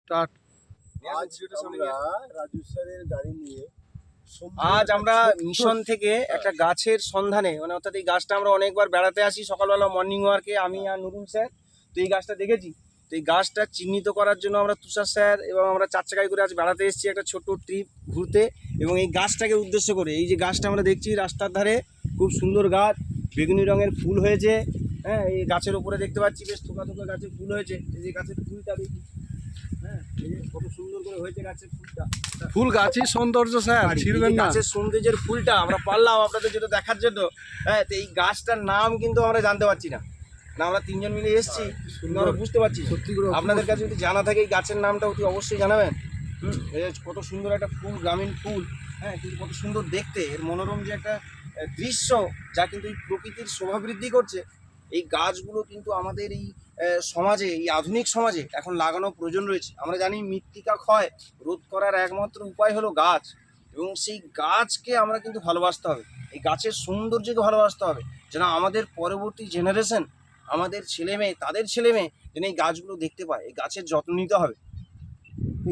Start. আজ আমরা mission থেকে একটা গাছের সন্ধানে, মানে অর্থাৎ এই গাছটা আমরা অনেকবার বেড়াতে আসি সকালবেলা মর্নিং ওয়ার্কে, আমি আর নুরুল স্যার। তো এই গাছটা দেখেছি, তো এই গাছটা চিহ্নিত করার জন্য আমরা তুষার স্যার এবং আমরা 4 চাকায় করে আজ বেড়াতে এসেছি একটা ছোট্ট ট্রিপ ঘুরতে। এবং এই গাছটাকে উদ্দেশ্য করে, এই যে গাছটা আমরা দেখছি রাস্তার ধারে, খুব সুন্দর গাছ, বেগুনি রঙের ফুল হয়েছে। হ্যাঁ, এই গাছের উপরে দেখতে পাচ্ছি বেশ থোকা থোকা গাছের ফুল হয়েছে। এই যে গাছের ফুলটা দেখি, হ্যাঁ, এই যে কত সুন্দর করে হয়েছে গাছের ফুলটা। ফুল গাছের সৌন্দর্য স্যার, ছিড়বেন না। গাছের সৌন্দর্যের ফুলটা আমরা পারলাম আপনাদের যেটা দেখার জন্য। হ্যাঁ, তো এই গাছটার নাম কিন্তু আমরা জানতে পারছি না, আমরা 3 জন মিলে এসেছি, কিন্তু আমরা বুঝতে পারছি না। সত্যি করে আপনাদের কাছে যদি জানা থাকে এই গাছের নামটা অতি অবশ্যই জানাবেন। এই যে কত সুন্দর একটা ফুল, গ্রামীণ ফুল। হ্যাঁ, কিন্তু কত সুন্দর দেখতে, এর মনোরম যে একটা দৃশ্য, যা কিন্তু এই প্রকৃতির শোভা বৃদ্ধি করছে। এই গাছগুলো কিন্তু আমাদের এই সমাজে, এই আধুনিক সমাজে এখন লাগানো প্রয়োজন রয়েছে। আমরা জানি মৃত্তিকা ক্ষয় রোধ করার একমাত্র উপায় হলো গাছ, এবং সেই গাছকে আমরা কিন্তু ভালোবাসতে হবে, এই গাছের সৌন্দর্যকে ভালোবাসতে হবে, যেন আমাদের পরবর্তী জেনারেশন, আমাদের ছেলে মেয়ে, তাদের ছেলে মেয়ে যেন এই গাছগুলো দেখতে পায়। এই গাছের যত্ন নিতে হবে।